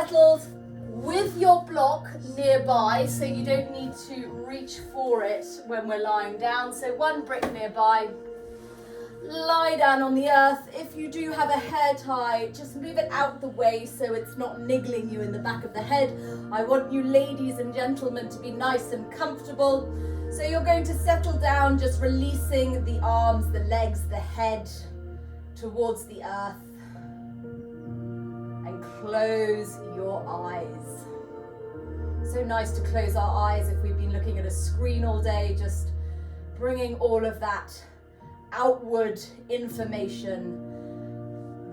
settled with your block nearby, so you don't need to reach for it when we're lying down. So one brick nearby. Lie down on the earth. If you do have a hair tie, just move it out the way so it's not niggling you in the back of the head. I want you ladies and gentlemen to be nice and comfortable. So you're going to settle down, just releasing the arms, the legs, the head towards the earth. And close your eyes. So nice to close our eyes if we've been looking at a screen all day, just bringing all of that outward information,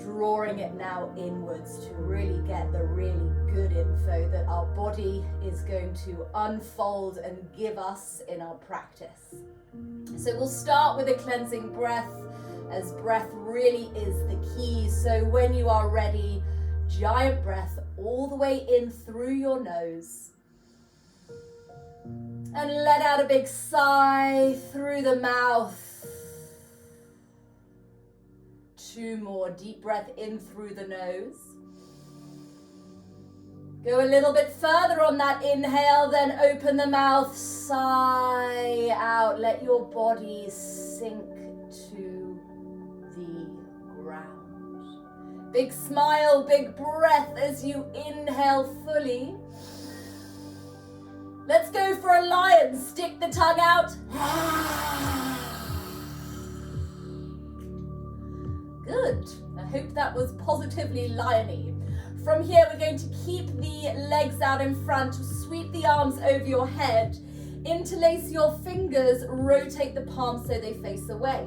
drawing it now inwards to really get the really good info that our body is going to unfold and give us in our practice. So we'll start with a cleansing breath, as breath really is the key. So when you are ready, giant breath all the way in through your nose. And let out a big sigh through the mouth. 2 more, deep breath in through the nose. Go a little bit further on that inhale, then open the mouth, sigh out. Let your body sink to the ground. Big smile, big breath as you inhale fully. Let's go for a lion. Stick the tongue out. Good. I hope that was positively lion-y. From here, we're going to keep the legs out in front, sweep the arms over your head, interlace your fingers, rotate the palms so they face away.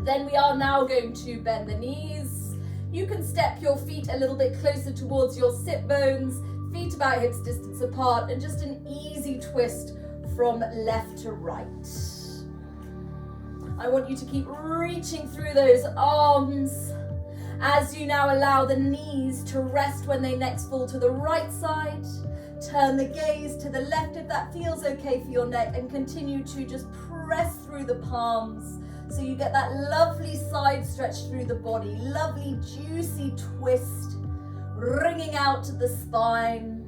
Then we are now going to bend the knees. You can step your feet a little bit closer towards your sit bones, feet about hips distance apart, and just an easy twist from left to right. I want you to keep reaching through those arms as you now allow the knees to rest when they next fall to the right side. Turn the gaze to the left if that feels okay for your neck, and continue to just press through the palms so you get that lovely side stretch through the body, lovely juicy twist, wringing out the spine.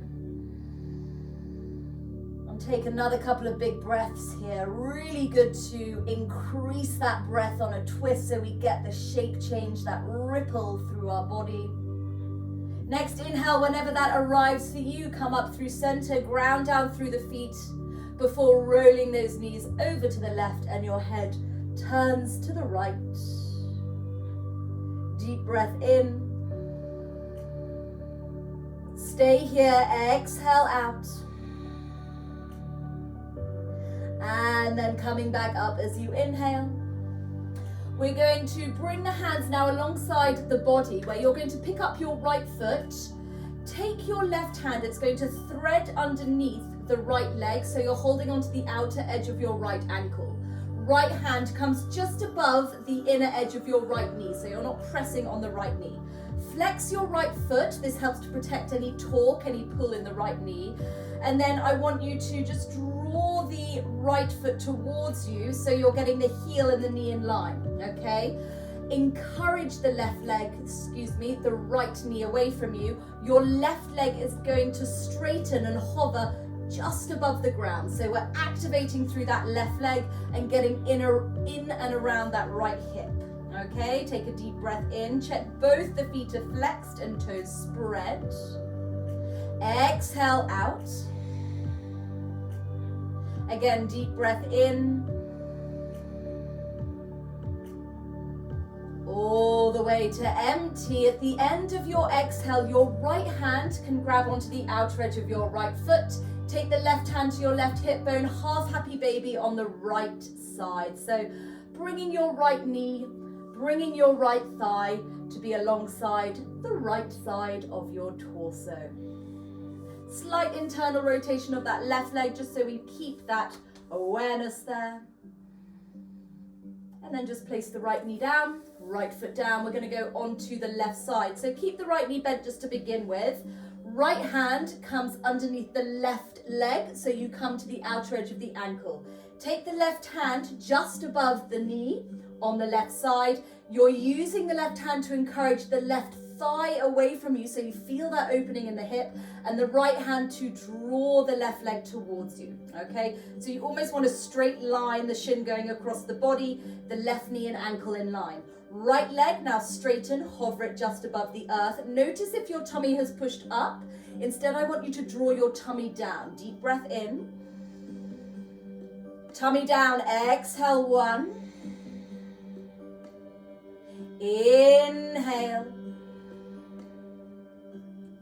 Take another couple of big breaths here. Really good to increase that breath on a twist so we get the shape change, that ripple through our body. Next inhale, whenever that arrives for you, come up through center, ground down through the feet before rolling those knees over to the left and your head turns to the right. Deep breath in. Stay here, exhale out. And then coming back up as you inhale. We're going to bring the hands now alongside the body, where you're going to pick up your right foot. Take your left hand, it's going to thread underneath the right leg, so you're holding onto the outer edge of your right ankle. Right hand comes just above the inner edge of your right knee, so you're not pressing on the right knee. Flex your right foot. This helps to protect any torque, any pull in the right knee. And then I want you to just draw the right foot towards you so you're getting the heel and the knee in line, okay? Encourage the the right knee away from you. Your left leg is going to straighten and hover just above the ground. So we're activating through that left leg and getting in and around that right hip. Okay, take a deep breath in. Check both the feet are flexed and toes spread. Exhale out. Again, deep breath in. All the way to empty. At the end of your exhale, your right hand can grab onto the outer edge of your right foot. Take the left hand to your left hip bone, half happy baby on the right side. So bringing your right knee, bringing your right thigh to be alongside the right side of your torso. Slight internal rotation of that left leg just so we keep that awareness there. And then just place the right knee down, right foot down. We're going to go onto the left side. So keep the right knee bent just to begin with. Right hand comes underneath the left leg, so you come to the outer edge of the ankle. Take the left hand just above the knee on the left side. You're using the left hand to encourage the left thigh away from you so you feel that opening in the hip, and the right hand to draw the left leg towards you, okay? So you almost want a straight line, the shin going across the body, the left knee and ankle in line. Right leg now straighten, hover it just above the earth. Notice if your tummy has pushed up. Instead, I want you to draw your tummy down. Deep breath in. Tummy down, exhale, 1. Inhale.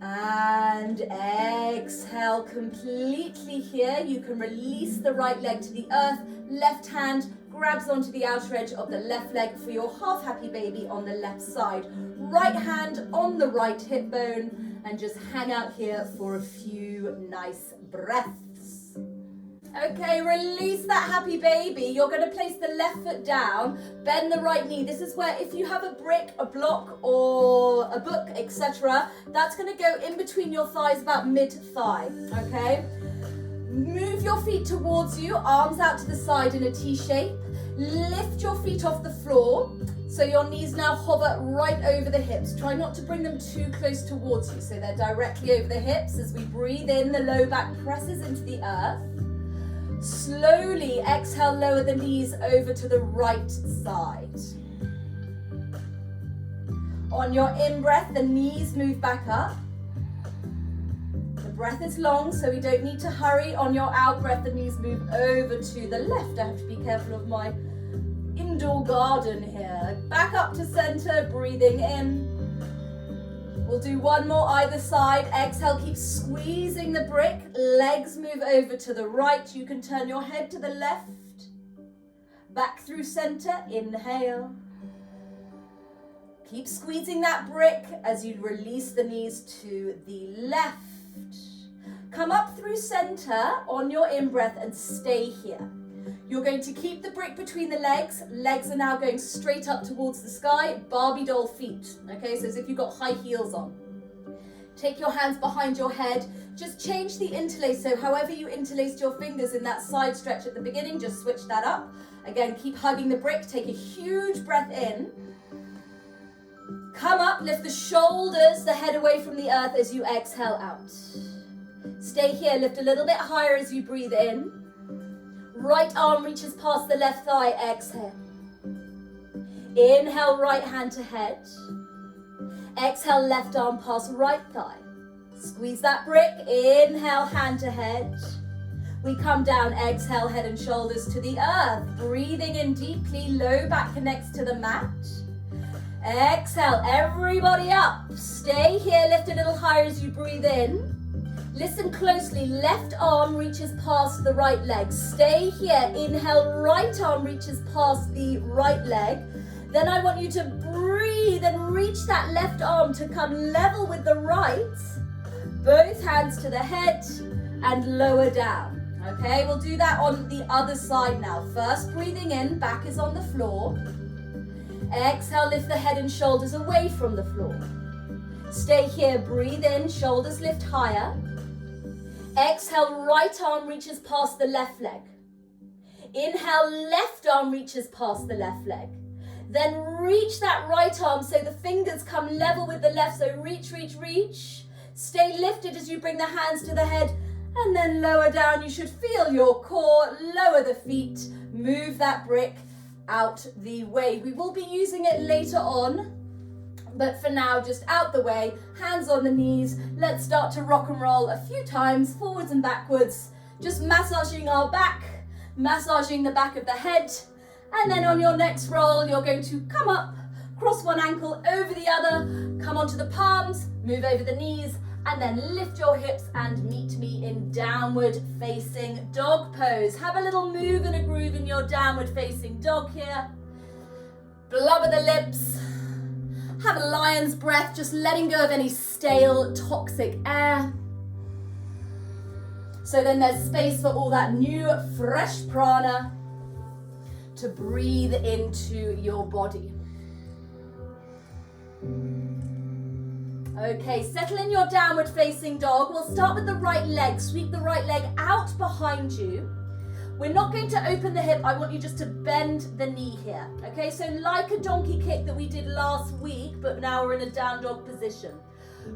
And exhale completely here. You can release the right leg to the earth. Left hand grabs onto the outer edge of the left leg for your half happy baby on the left side. Right hand on the right hip bone, and just hang out here for a few nice breaths. Okay, release that happy baby. You're going to place the left foot down, bend the right knee. This is where if you have a brick, a block, or a book, etc., that's going to go in between your thighs, about mid-thigh, okay? Move your feet towards you, arms out to the side in a T shape. Lift your feet off the floor, so your knees now hover right over the hips. Try not to bring them too close towards you, so they're directly over the hips. As we breathe in, the low back presses into the earth. Slowly exhale, lower the knees over to the right side. On your in-breath, the knees move back up. The breath is long, so we don't need to hurry. On your out-breath, the knees move over to the left. I have to be careful of my indoor garden here. Back up to center, breathing in. We'll do one more either side. Exhale, keep squeezing the brick. Legs move over to the right. You can turn your head to the left. Back through center, inhale. Keep squeezing that brick as you release the knees to the left. Come up through center on your in-breath and stay here. You're going to keep the brick between the legs. Legs are now going straight up towards the sky, Barbie doll feet. Okay, so as if you've got high heels on. Take your hands behind your head. Just change the interlace. So however you interlaced your fingers in that side stretch at the beginning, just switch that up. Again, keep hugging the brick. Take a huge breath in. Come up, lift the shoulders, the head away from the earth as you exhale out. Stay here, lift a little bit higher as you breathe in. Right arm reaches past the left thigh, exhale. Inhale, right hand to head. Exhale, left arm past right thigh. Squeeze that brick, inhale, hand to head. We come down, exhale, head and shoulders to the earth. Breathing in deeply, low back connects to the mat. Exhale, everybody up. Stay here, lift a little higher as you breathe in. Listen closely, left arm reaches past the right leg. Stay here, inhale, right arm reaches past the right leg. Then I want you to breathe and reach that left arm to come level with the right. Both hands to the head and lower down. Okay, we'll do that on the other side now. First, breathing in, back is on the floor. Exhale, lift the head and shoulders away from the floor. Stay here, breathe in, shoulders lift higher. Exhale, right arm reaches past the left leg. Inhale, left arm reaches past the left leg. Then reach that right arm so the fingers come level with the left. So reach, reach, reach. Stay lifted as you bring the hands to the head and then lower down. You should feel your core, lower the feet, move that brick out the way. We will be using it later on, but for now, just out the way, hands on the knees. Let's start to rock and roll a few times, forwards and backwards, just massaging our back, massaging the back of the head. And then on your next roll, you're going to come up, cross one ankle over the other, come onto the palms, move over the knees, and then lift your hips and meet me in downward facing dog pose. Have a little move and a groove in your downward facing dog here. Blubber the lips. Have a lion's breath, just letting go of any stale, toxic air. So then there's space for all that new, fresh prana to breathe into your body. Okay, settle in your downward facing dog. We'll start with the right leg. Sweep the right leg out behind you. We're not going to open the hip. I want you just to bend the knee here. Okay, so like a donkey kick that we did last week, but now we're in a down dog position.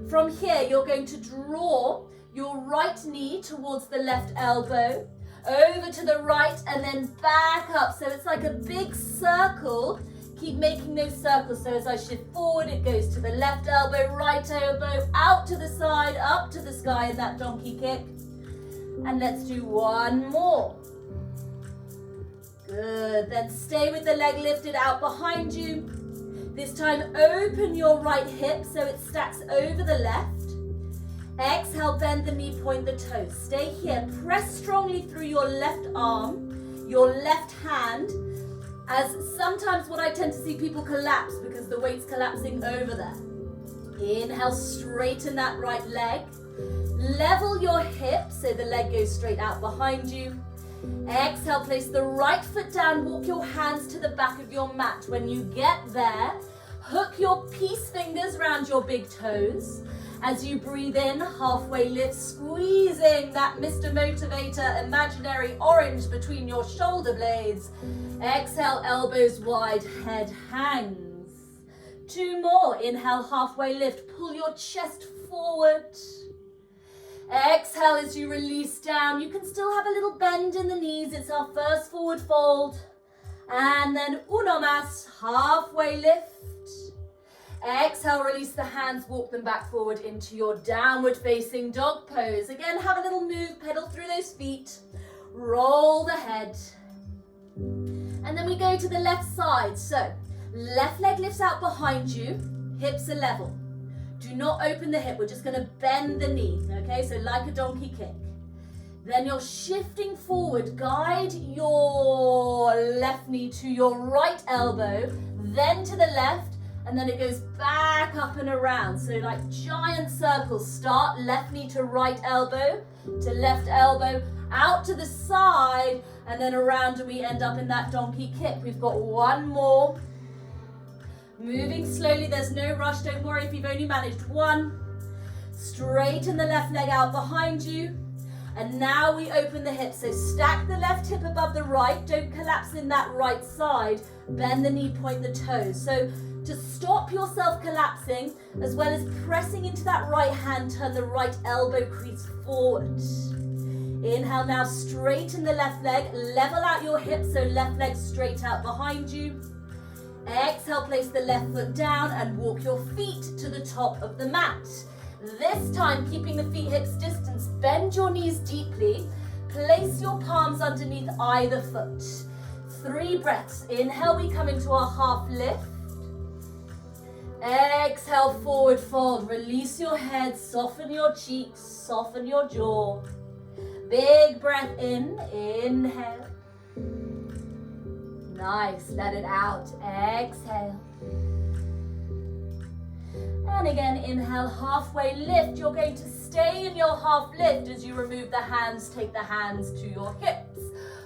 From here, you're going to draw your right knee towards the left elbow, over to the right, and then back up. So it's like a big circle. Keep making those circles. So as I shift forward, it goes to the left elbow, right elbow, out to the side, up to the sky in that donkey kick. And let's do one more. Good. Then stay with the leg lifted out behind you. This time, open your right hip so it stacks over the left. Exhale, bend the knee, point the toes. Stay here. Press strongly through your left arm, your left hand, as sometimes what I tend to see people collapse because the weight's collapsing over there. Inhale, straighten that right leg. Level your hip so the leg goes straight out behind you. Exhale, place the right foot down, walk your hands to the back of your mat. When you get there, hook your peace fingers around your big toes. As you breathe in, halfway lift, squeezing that Mr. Motivator imaginary orange between your shoulder blades. Exhale, elbows wide, head hangs. 2 more. Inhale, halfway lift, pull your chest forward. Exhale as you release down. You can still have a little bend in the knees. It's our first forward fold. And then uno más, halfway lift. Exhale, release the hands, walk them back forward into your downward facing dog pose. Again, have a little move, pedal through those feet. Roll the head. And then we go to the left side. So, left leg lifts out behind you, hips are level. Do not open the hip, we're just going to bend the knee, okay? So like a donkey kick. Then you're shifting forward, guide your left knee to your right elbow, then to the left, and then it goes back up and around. So like giant circles, start left knee to right elbow, to left elbow, out to the side, and then around and we end up in that donkey kick. We've got one more. Moving slowly, there's no rush, don't worry if you've only managed one. Straighten the left leg out behind you. And now we open the hips. So stack the left hip above the right, don't collapse in that right side. Bend the knee, point the toes. So to stop yourself collapsing, as well as pressing into that right hand, turn the right elbow crease forward. Inhale now, straighten the left leg, level out your hips, so left leg straight out behind you. Exhale, place the left foot down and walk your feet to the top of the mat. This time, keeping the feet hips distance, bend your knees deeply, place your palms underneath either foot. 3 breaths. Inhale, we come into our half lift. Exhale, forward fold. Release your head, soften your cheeks, soften your jaw. Big breath in, inhale. Nice, let it out, exhale. And again, inhale, halfway lift. You're going to stay in your half lift as you remove the hands, take the hands to your hips.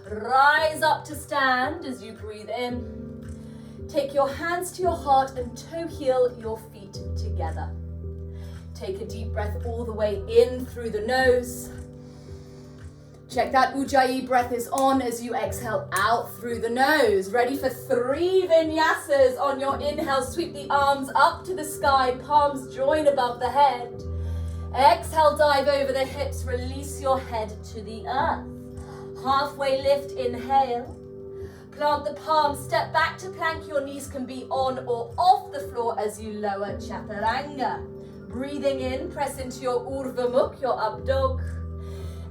Rise up to stand as you breathe in. Take your hands to your heart and toe heel your feet together. Take a deep breath all the way in through the nose. Check that Ujjayi breath is on as you exhale out through the nose. Ready for 3 vinyasas. On your inhale, sweep the arms up to the sky, palms join above the head. Exhale, dive over the hips, release your head to the earth. Halfway lift, inhale. Plant the palms, step back to plank. Your knees can be on or off the floor as you lower chaturanga. Breathing in, press into your Urdhva Mukh, your up dog.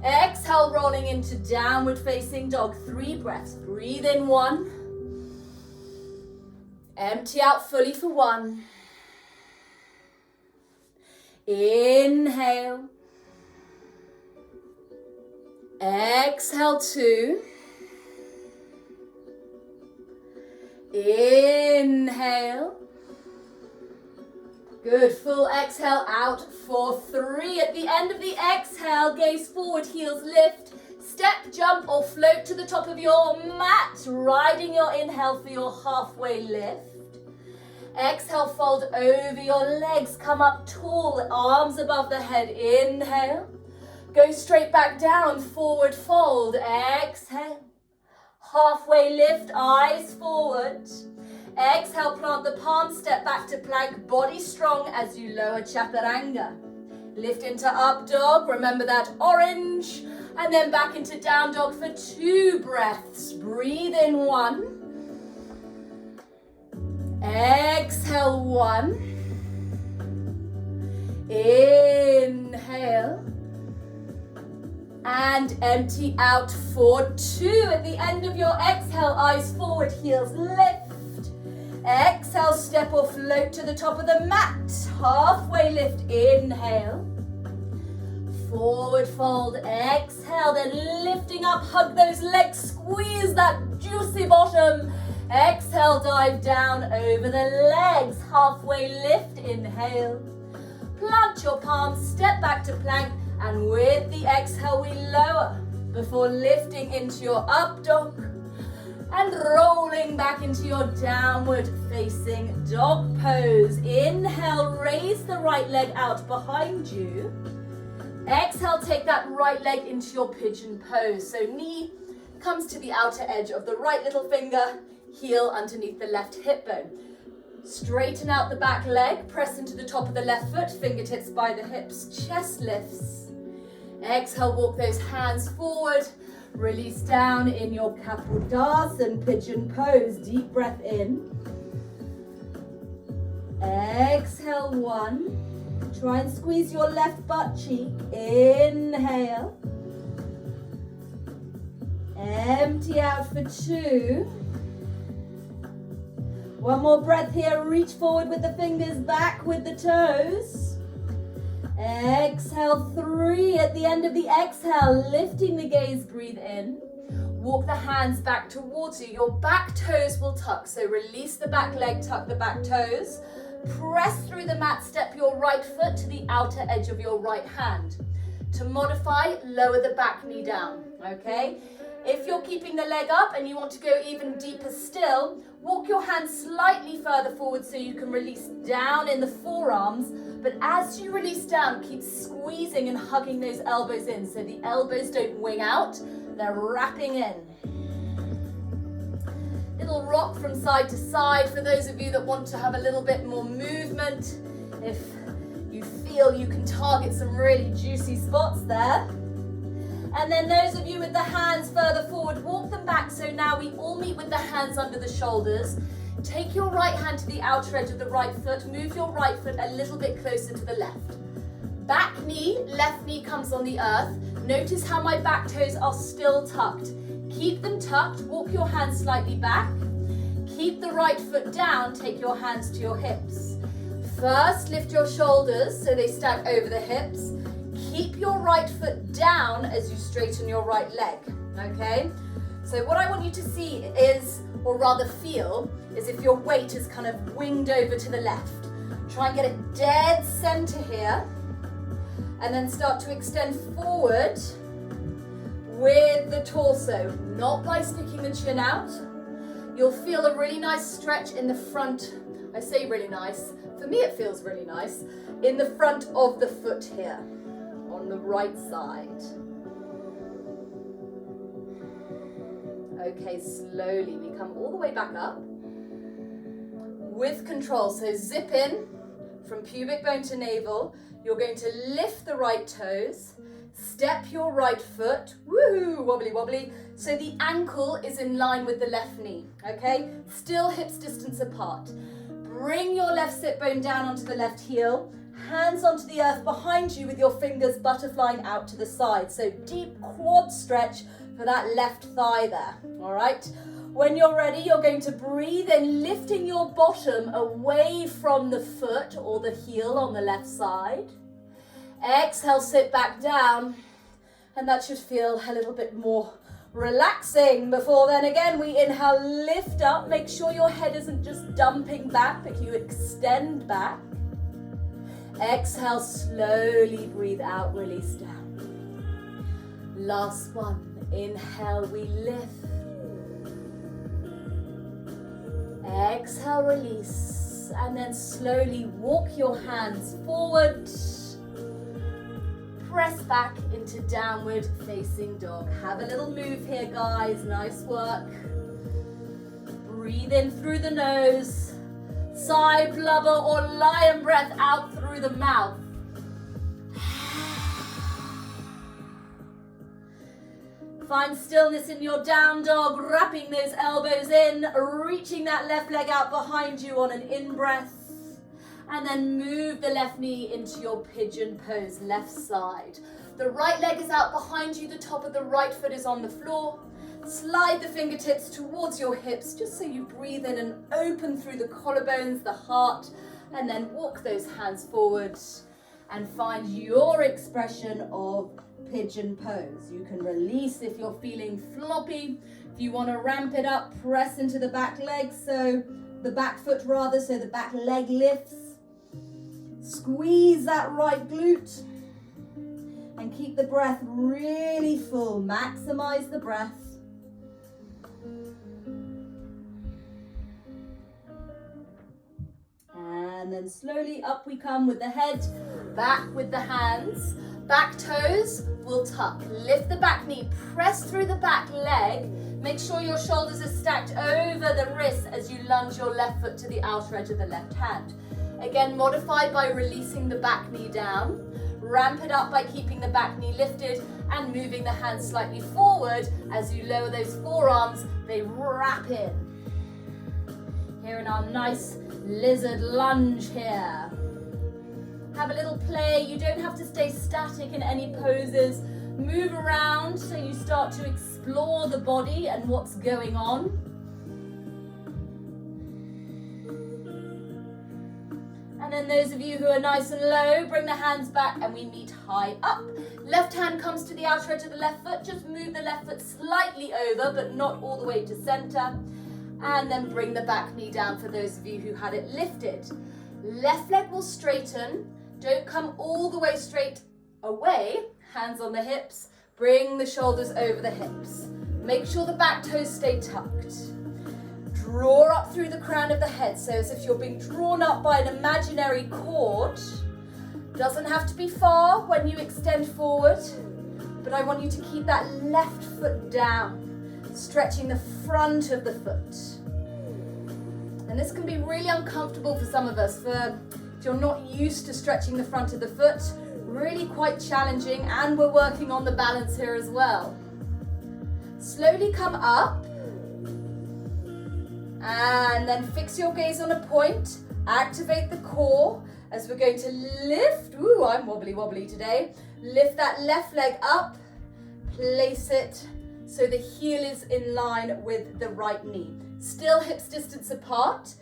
Exhale, rolling into downward facing dog. 3 breaths. Breathe in 1. Empty out fully for 1. Inhale. Exhale 2. Inhale. Good, full exhale out for 3. At the end of the exhale, gaze forward, heels lift. Step, jump or float to the top of your mat. Riding your inhale for your halfway lift. Exhale, fold over your legs, come up tall, arms above the head. Inhale. Go straight back down, forward fold. Exhale. Halfway lift, eyes forward. Exhale, plant the palms, step back to plank, body strong as you lower chaturanga. Lift into up dog, remember that orange, and then back into down dog for 2 breaths. Breathe in 1. Exhale 1. Inhale. And empty out for 2. At the end of your exhale, eyes forward, heels lift. Exhale, step or float to the top of the mat. Halfway lift, inhale. Forward fold, exhale, then lifting up, hug those legs, squeeze that juicy bottom. Exhale, dive down over the legs. Halfway lift, inhale. Plant your palms, step back to plank, and with the exhale, we lower before lifting into your up dog and rolling back into your downward facing dog pose. Inhale, raise the right leg out behind you. Exhale, take that right leg into your pigeon pose. So knee comes to the outer edge of the right little finger, heel underneath the left hip bone. Straighten out the back leg, press into the top of the left foot, fingertips by the hips, chest lifts. Exhale, walk those hands forward. Release down in your Kapurdasana pigeon pose. Deep breath in. Exhale, 1. Try and squeeze your left butt cheek. Inhale. Empty out for 2. One more breath here. Reach forward with the fingers, back with the toes. Exhale, 3. At the end of the exhale, lifting the gaze, breathe in. Walk the hands back towards you. Your back toes will tuck. So release the back leg, tuck the back toes. Press through the mat, step your right foot to the outer edge of your right hand. To modify, lower the back knee down, okay? If you're keeping the leg up and you want to go even deeper still, walk your hands slightly further forward so you can release down in the forearms. But as you release down, keep squeezing and hugging those elbows in so the elbows don't wing out, they're wrapping in. Little rock from side to side for those of you that want to have a little bit more movement. If you feel you can target some really juicy spots there. And then those of you with the hands further forward, walk them back. So now we all meet with the hands under the shoulders. Take your right hand to the outer edge of the right foot. Move your right foot a little bit closer to the left. Back knee, left knee comes on the earth. Notice how my back toes are still tucked. Keep them tucked. Walk your hands slightly back. Keep the right foot down. Take your hands to your hips. First, lift your shoulders so they stack over the hips. Keep your right foot down as you straighten your right leg, okay? So what I want you to see is, or rather feel, is if your weight is kind of winged over to the left. Try and get it dead center here, and then start to extend forward with the torso, not by sticking the chin out. You'll feel a really nice stretch in the front. I say really nice, for me it feels really nice, in the front of the foot here, on the right side. Okay, slowly we come all the way back up with control. So zip in from pubic bone to navel. You're going to lift the right toes, step your right foot, woohoo, wobbly wobbly, so the ankle is in line with the left knee, okay? Still hips distance apart. Bring your left sit bone down onto the left heel, hands onto the earth behind you with your fingers butterflying out to the side. So deep quad stretch for that left thigh there, all right? When you're ready, you're going to breathe in, lifting your bottom away from the foot or the heel on the left side. Exhale, sit back down, and that should feel a little bit more relaxing. Before then, again, we inhale, lift up. Make sure your head isn't just dumping back, but you extend back. Exhale, slowly breathe out, release down. Last one. Inhale, we lift. Exhale, release. And then slowly walk your hands forward. Press back into downward facing dog. Have a little move here, guys. Nice work. Breathe in through the nose. Sigh, blubber, or lion breath out through the mouth. Find stillness in your down dog, wrapping those elbows in, reaching that left leg out behind you on an in-breath. And then move the left knee into your pigeon pose, left side. The right leg is out behind you, the top of the right foot is on the floor. Slide the fingertips towards your hips, just so you breathe in and open through the collarbones, the heart, and then walk those hands forward and find your expression of pigeon pose. You can release if you're feeling floppy. If you want to ramp it up, press into the back leg, so the back foot rather, so the back leg lifts. Squeeze that right glute and keep the breath really full. Maximize the breath. And then slowly up we come with the head, back with the hands. Back toes will tuck. Lift the back knee, press through the back leg. Make sure your shoulders are stacked over the wrists as you lunge your left foot to the outer edge of the left hand. Again, modify by releasing the back knee down. Ramp it up by keeping the back knee lifted and moving the hands slightly forward. As you lower those forearms, they wrap in. Here in our nice lizard lunge here. Have a little play. You don't have to stay static in any poses. Move around so you start to explore the body and what's going on. And then those of you who are nice and low, bring the hands back and we meet high up. Left hand comes to the outer edge of the left foot. Just move the left foot slightly over, but not all the way to center. And then bring the back knee down for those of you who had it lifted. Left leg will straighten. Don't come all the way straight away. Hands on the hips. Bring the shoulders over the hips. Make sure the back toes stay tucked. Draw up through the crown of the head, so as if you're being drawn up by an imaginary cord. Doesn't have to be far when you extend forward, but I want you to keep that left foot down, stretching the front of the foot. And this can be really uncomfortable for some of us, if you're not used to stretching the front of the foot, really quite challenging, and we're working on the balance here as well. Slowly come up. And then fix your gaze on a point, activate the core as we're going to lift. Ooh, I'm wobbly today. Lift that left leg up, place it so the heel is in line with the right knee. Still hips distance apart.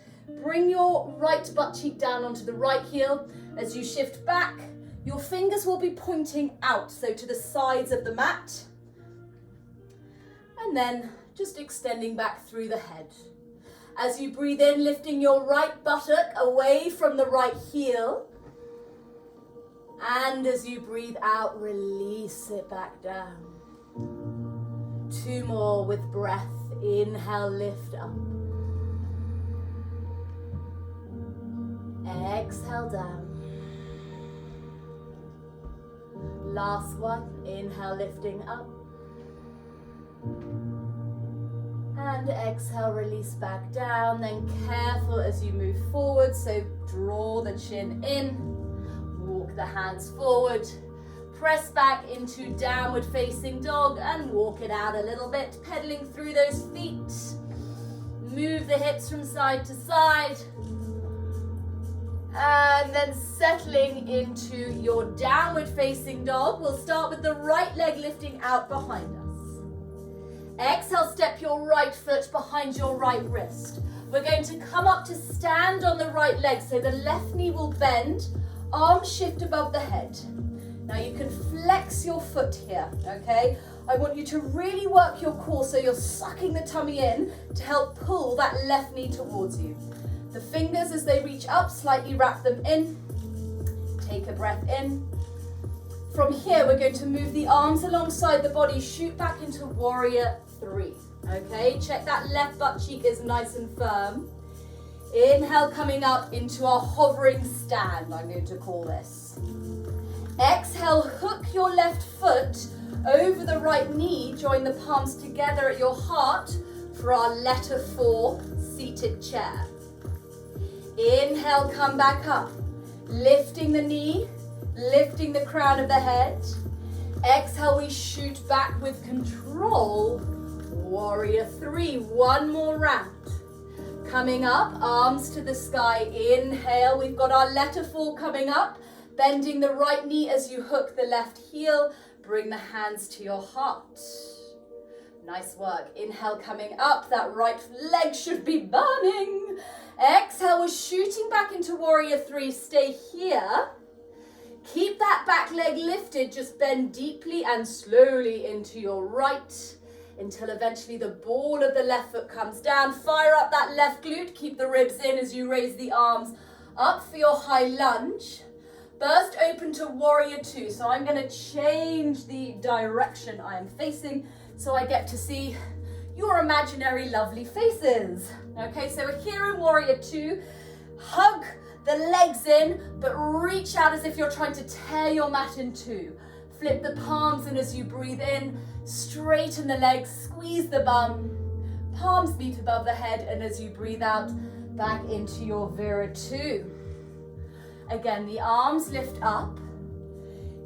Bring your right butt cheek down onto the right heel. As you shift back, your fingers will be pointing out, so to the sides of the mat. And then just extending back through the head. As you breathe in, lifting your right buttock away from the right heel. And as you breathe out, release it back down. 2 more with breath. Inhale, lift up. Exhale down. Last one. Inhale, lifting up. And exhale, release back down. Then careful as you move forward. So draw the chin in. Walk the hands forward. Press back into downward facing dog and walk it out a little bit. Pedaling through those feet. Move the hips from side to side. And then settling into your downward facing dog. We'll start with the right leg lifting out behind us. Exhale, step your right foot behind your right wrist. We're going to come up to stand on the right leg, so the left knee will bend, arms shift above the head. Now you can flex your foot here, okay? I want you to really work your core so you're sucking the tummy in to help pull that left knee towards you. The fingers, as they reach up, slightly wrap them in. Take a breath in. From here, we're going to move the arms alongside the body, shoot back into warrior 3. Okay, check that left butt cheek is nice and firm. Inhale, coming up into our hovering stand, I'm going to call this. Exhale, hook your your left foot over the right knee. Join the palms together at your heart for our letter 4 seated chair. Inhale, come back up. Lifting the knee, lifting the crown of the head. Exhale, we shoot back with control. Warrior 3, one more round. Coming up, arms to the sky. Inhale, we've got our letter 4 coming up. Bending the right knee as you hook the left heel. Bring the hands to your heart. Nice work. Inhale, coming up. That right leg should be burning. Exhale, we're shooting back into Warrior 3. Stay here. Keep that back leg lifted. Just bend deeply and slowly into your right until eventually the ball of the left foot comes down. Fire up that left glute. Keep the ribs in as you raise the arms up for your high lunge. Burst open to Warrior 2. So I'm going to change the direction I am facing so I get to see your imaginary lovely faces. Okay, so we're here in Warrior 2. Hug the legs in, but reach out as if you're trying to tear your mat in two. Flip the palms in as you breathe in. Straighten the legs, squeeze the bum. Palms meet above the head, and as you breathe out, back into your Vira 2. Again, the arms lift up.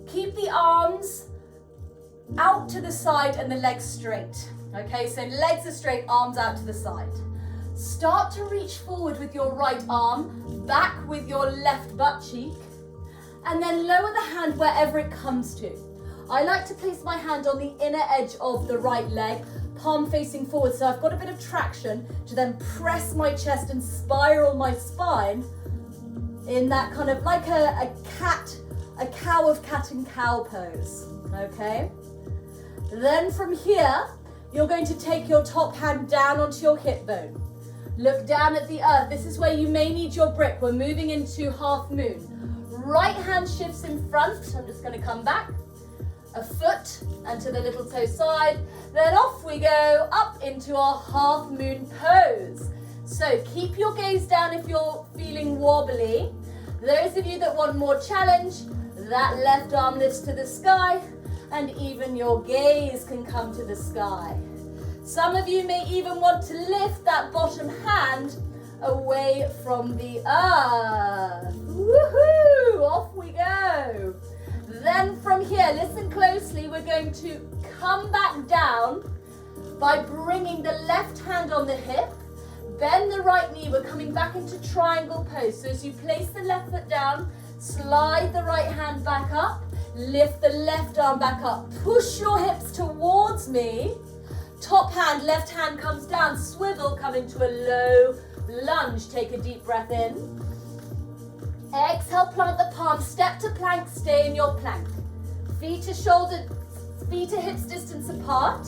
Keep the arms out to the side and the legs straight. Okay, so legs are straight, arms out to the side. Start to reach forward with your right arm, back with your left butt cheek, and then lower the hand wherever it comes to. I like to place my hand on the inner edge of the right leg, palm facing forward, so I've got a bit of traction to then press my chest and spiral my spine in that kind of like a cow of cat and cow pose, okay? Then from here, you're going to take your top hand down onto your hip bone. Look down at the earth. This is where you may need your brick. We're moving into half moon. Right hand shifts in front. I'm just going to come back. A foot and to the little toe side. Then off we go up into our half moon pose. So keep your gaze down if you're feeling wobbly. Those of you that want more challenge, that left arm lifts to the sky and even your gaze can come to the sky. Some of you may even want to lift that bottom hand away from the earth. Woohoo! Off we go. Then from here, listen closely, we're going to come back down by bringing the left hand on the hip, bend the right knee, we're coming back into triangle pose. So as you place the left foot down, slide the right hand back up, lift the left arm back up, push your hips towards me. Top hand, left hand comes down, swivel, come into a low lunge. Take a deep breath in. Exhale, plant the palm, step to plank, stay in your plank. Feet to hips distance apart.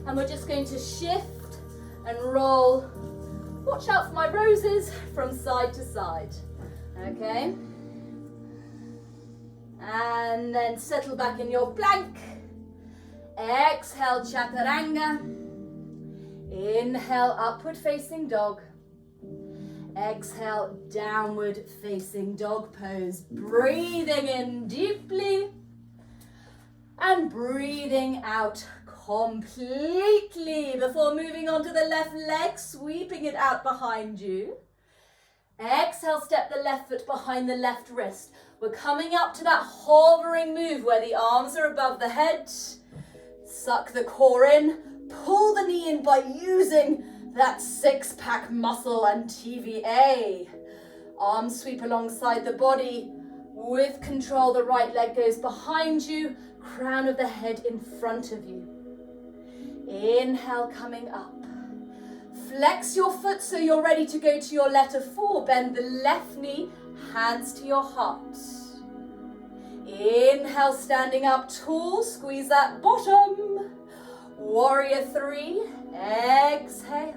And we're just going to shift and roll. Watch out for my roses from side to side. Okay. And then settle back in your plank. Exhale, chaturanga. Inhale, upward facing dog. Exhale, downward facing dog pose. Breathing in deeply and breathing out completely before moving on to the left leg, sweeping it out behind you. Exhale, step the left foot behind the left wrist. We're coming up to that hovering move where the arms are above the head. Suck the core in, pull the knee in by using that six-pack muscle and TVA. Arms sweep alongside the body. With control, the right leg goes behind you, crown of the head in front of you. Inhale, coming up. Flex your foot so you're ready to go to your letter 4. Bend the left knee, hands to your heart. Inhale, standing up tall, squeeze that bottom. Warrior 3, exhale.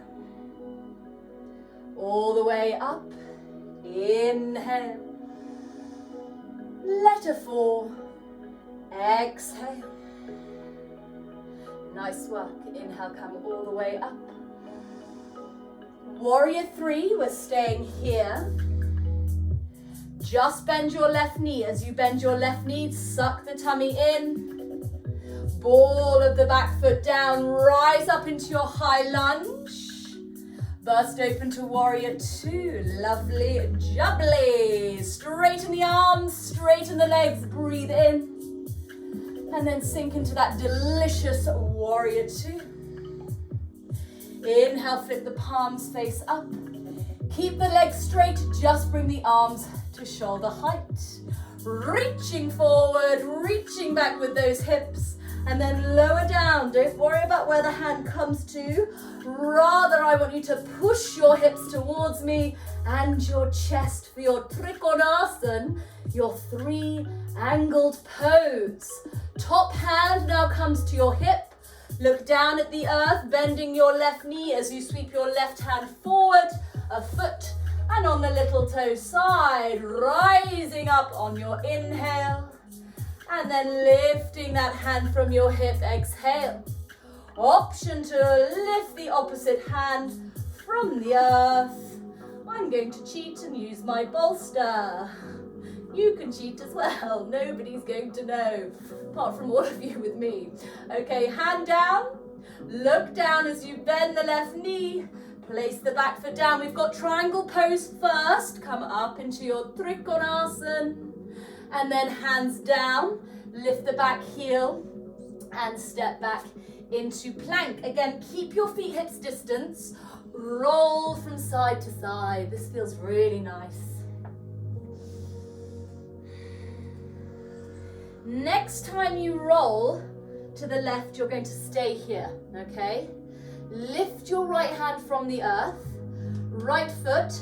All the way up, inhale. Letter 4, exhale. Nice work, inhale, come all the way up. Warrior 3, we're staying here. Just bend your left knee. As you bend your left knee, suck the tummy in. Ball of the back foot down, rise up into your high lunge. Burst open to warrior two, lovely jubbly. Straighten the arms, straighten the legs, breathe in. And then sink into that delicious warrior two. Inhale, flip the palms face up. Keep the legs straight, just bring the arms to shoulder height. Reaching forward, reaching back with those hips. And then lower down. Don't worry about where the hand comes to. Rather, I want you to push your hips towards me and your chest for your Trikonasana, your three angled pose. Top hand now comes to your hip. Look down at the earth, bending your left knee as you sweep your left hand forward, a foot, and on the little toe side, rising up on your inhale. And then lifting that hand from your hip, exhale. Option to lift the opposite hand from the earth. I'm going to cheat and use my bolster. You can cheat as well, nobody's going to know, apart from all of you with me. Okay, hand down, look down as you bend the left knee, place the back foot down. We've got triangle pose first, come up into your Trikonasana. And then hands down, lift the back heel and step back into plank. Again, keep your feet hips distance, roll from side to side. This feels really nice. Next time you roll to the left, you're going to stay here, okay? Lift your right hand from the earth, right foot.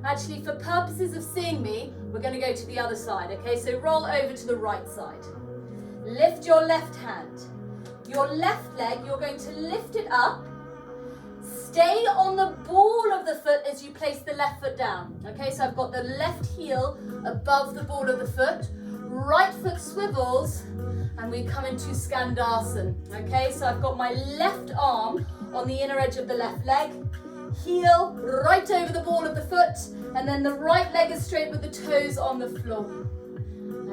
Actually, for purposes of seeing me, we're going to go to the other side, okay? So roll over to the right side. Lift your left hand. Your left leg, you're going to lift it up. Stay on the ball of the foot as you place the left foot down. Okay, so I've got the left heel above the ball of the foot. Right foot swivels, and we come into Skandasana. Okay, so I've got my left arm on the inner edge of the left leg. Heel right over the ball of the foot, and then the right leg is straight with the toes on the floor.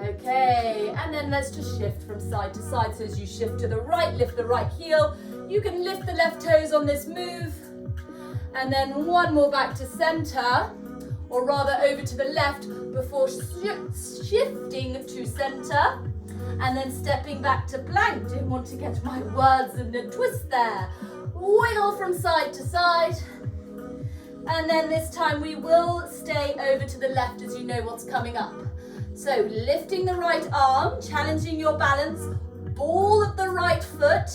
Okay, and then let's just shift from side to side. So as you shift to the right, lift the right heel. You can lift the left toes on this move. And then one more back to center, or rather over to the left before shifting to center. And then stepping back to plank. Didn't want to get my words in a twist there. Wiggle from side to side. And then this time we will stay over to the left as you know what's coming up. So lifting the right arm, challenging your balance, ball of the right foot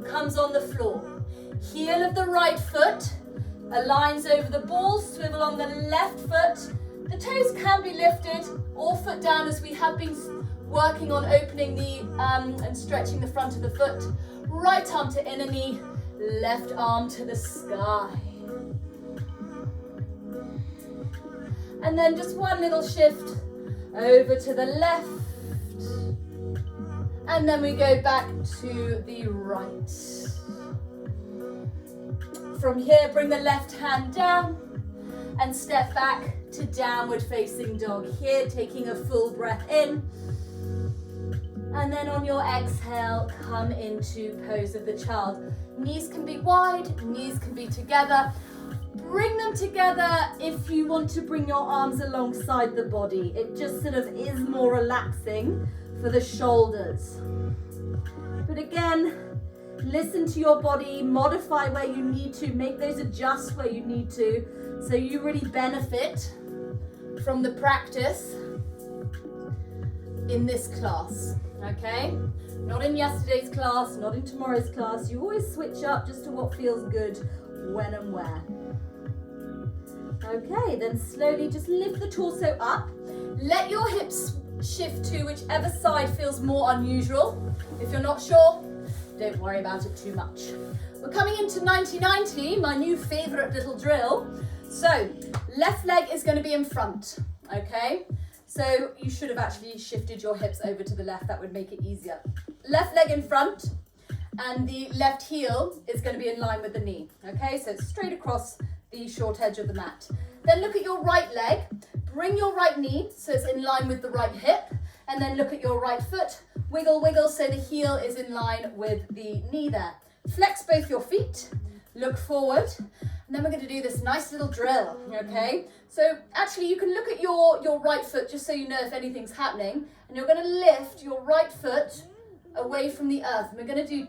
comes on the floor. Heel of the right foot aligns over the ball, swivel on the left foot. The toes can be lifted or foot down as we have been working on opening the and stretching the front of the foot. Right arm to inner knee, left arm to the sky. And then just one little shift over to the left. And then we go back to the right. From here, bring the left hand down and step back to downward facing dog. Here, taking a full breath in. And then on your exhale, come into pose of the child. Knees can be wide, knees can be together. Bring them together if you want to bring your arms alongside the body. It just sort of is more relaxing for the shoulders. But again, listen to your body, modify where you need to, make those adjust where you need to, so you really benefit from the practice in this class, okay? Not in yesterday's class, not in tomorrow's class. You always switch up just to what feels good when and where. Okay, then slowly just lift the torso up. Let your hips shift to whichever side feels more unusual. If you're not sure, don't worry about it too much. We're coming into 90-90, my new favorite little drill. So, left leg is going to be in front, okay? So you should have actually shifted your hips over to the left. That would make it easier. Left leg in front, and the left heel is going to be in line with the knee, okay? So it's straight across the short edge of the mat. Then look at your right leg. Bring your right knee so it's in line with the right hip, and then look at your right foot. Wiggle, wiggle, so the heel is in line with the knee there. Flex both your feet, look forward, and then we're going to do this nice little drill, okay? So actually you can look at your right foot just so you know if anything's happening, and you're going to lift your right foot away from the earth. And I'm going to do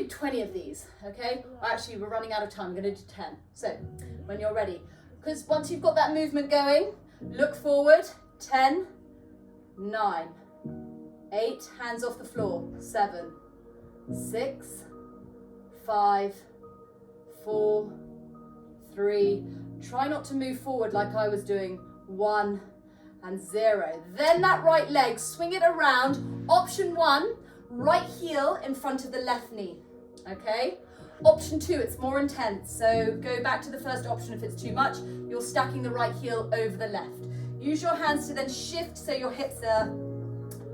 20 of these, okay? Actually, we're running out of time. I'm going to do 10. So when you're ready, because once you've got that movement going, look forward. 10, 9, 8, hands off the floor. 7, 6, 5, 4, 3. Try not to move forward like I was doing. 1 and 0. Then that right leg, swing it around. Option 1, right heel in front of the left knee, okay? Option 2, it's more intense. So go back to the first option if it's too much. You're stacking the right heel over the left. Use your hands to then shift so your hips are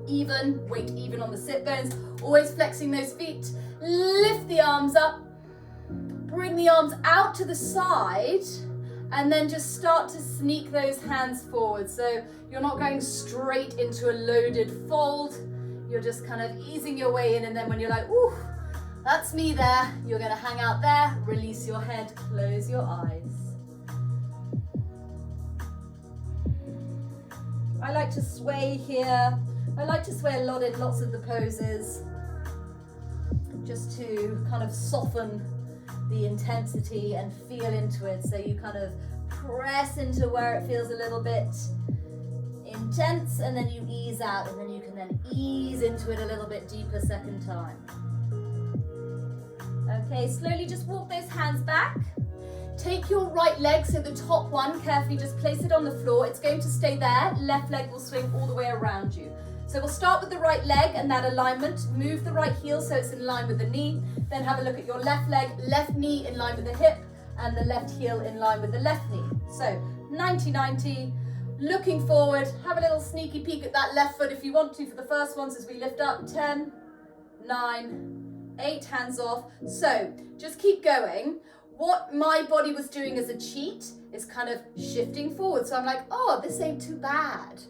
even, weight even on the sit bones. Always flexing those feet. Lift the arms up. Bring the arms out to the side and then just start to sneak those hands forward. So you're not going straight into a loaded fold. You're just kind of easing your way in, and then when you're like, ooh, that's me there, you're gonna hang out there, release your head, close your eyes. I like to sway here. I like to sway a lot in lots of the poses, just to kind of soften the intensity and feel into it. So you kind of press into where it feels a little bit intense, and then you ease out, and then you can then ease into it a little bit deeper second time. Okay, slowly just walk those hands back. Take your right leg, so the top one, carefully just place it on the floor. It's going to stay there. Left leg will swing all the way around you. So we'll start with the right leg and that alignment. Move the right heel so it's in line with the knee. Then have a look at your left leg, left knee in line with the hip, and the left heel in line with the left knee. So 90-90. Looking forward, have a little sneaky peek at that left foot if you want to for the first ones as we lift up. 10, 9, 8, hands off. So just keep going. What my body was doing as a cheat is kind of shifting forward. So I'm like, oh, this ain't too bad.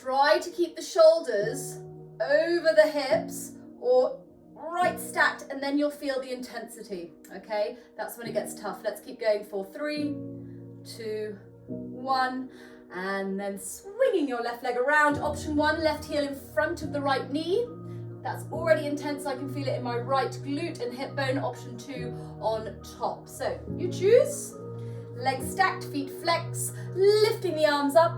Try to keep the shoulders over the hips or right stacked, and then you'll feel the intensity, okay? That's when it gets tough. Let's keep going for 3, 2, 1. And then swinging your left leg around. Option 1, left heel in front of the right knee. That's already intense. I can feel it in my right glute and hip bone. Option 2 on top. So you choose. Legs stacked, feet flex, lifting the arms up,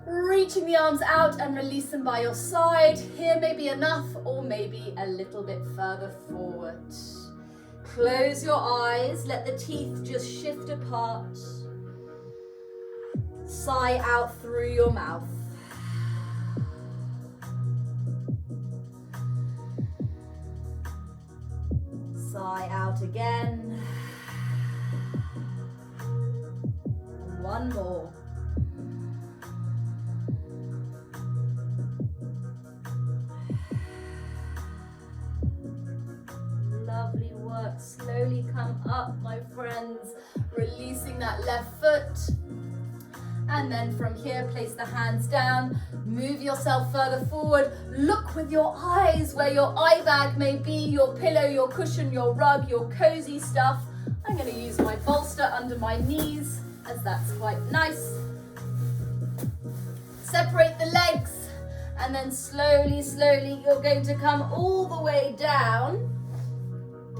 reaching the arms out and release them by your side. Here may be enough, or maybe a little bit further forward. Close your eyes. Let the teeth just shift apart. Sigh out through your mouth. Sigh out again. One more. Lovely work. Slowly come up, my friends. Releasing that left foot. And then from here, place the hands down, move yourself further forward, look with your eyes where your eye bag may be, your pillow, your cushion, your rug, your cozy stuff. I'm going to use my bolster under my knees, as that's quite nice. Separate the legs, and then slowly, slowly, you're going to come all the way down.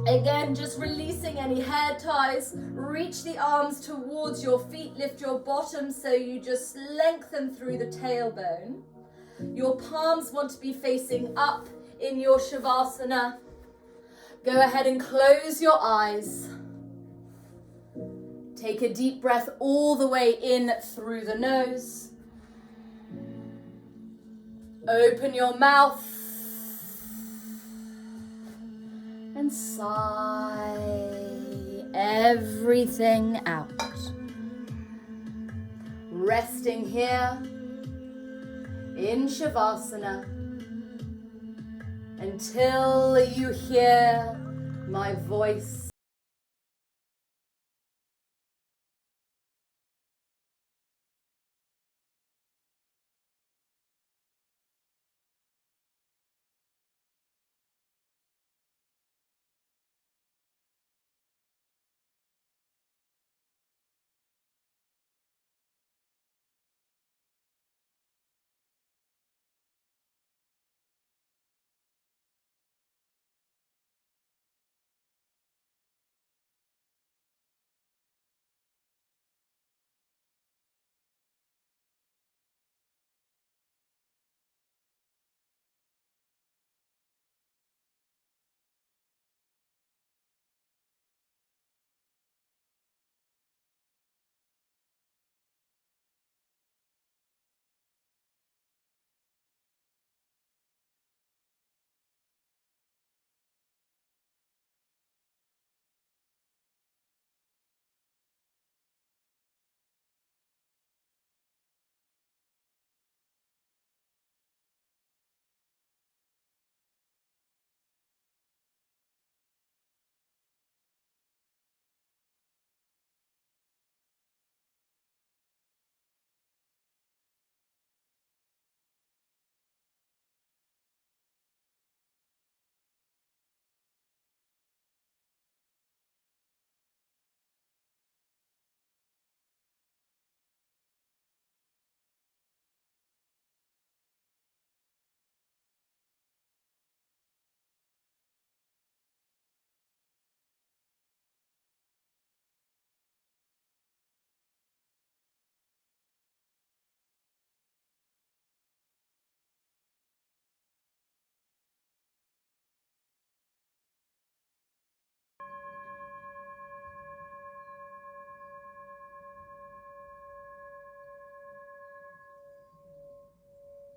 Again, just releasing any hair ties. Reach the arms towards your feet. Lift your bottom so you just lengthen through the tailbone. Your palms want to be facing up in your Shavasana. Go ahead and close your eyes. Take a deep breath all the way in through the nose. Open your mouth. And sigh everything out. Resting here in Shavasana until you hear my voice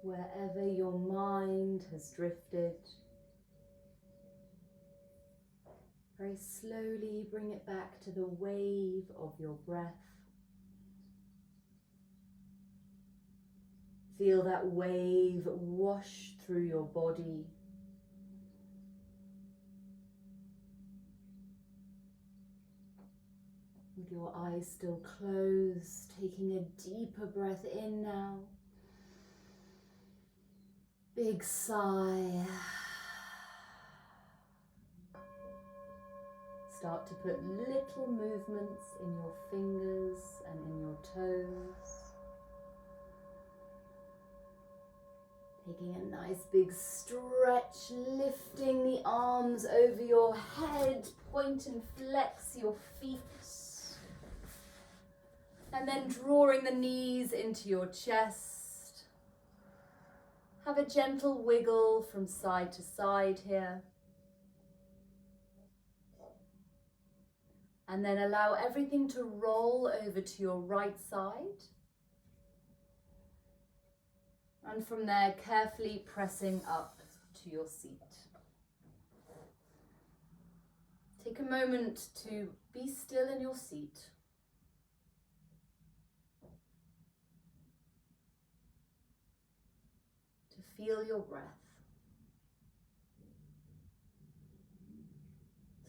wherever your mind has drifted. Very slowly bring it back to the wave of your breath. Feel that wave wash through your body. With your eyes still closed, taking a deeper breath in now. Big sigh. Start to put little movements in your fingers and in your toes. Taking a nice big stretch, lifting the arms over your head, point and flex your feet. And then drawing the knees into your chest. Have a gentle wiggle from side to side here. And then allow everything to roll over to your right side. And from there, carefully pressing up to your seat. Take a moment to be still in your seat. To feel your breath.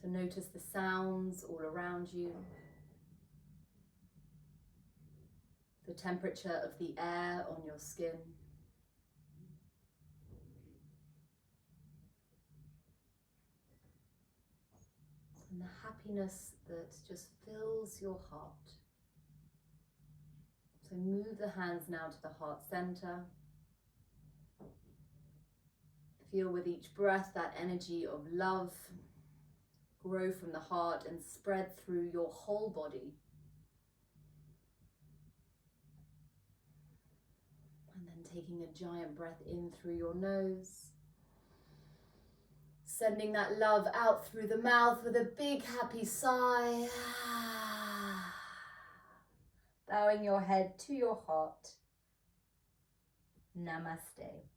To notice the sounds all around you. The temperature of the air on your skin. And the happiness that just fills your heart. So move the hands now to the heart center. Feel with each breath that energy of love grow from the heart and spread through your whole body. And then taking a giant breath in through your nose. Sending that love out through the mouth with a big happy sigh. Bowing your head to your heart. Namaste.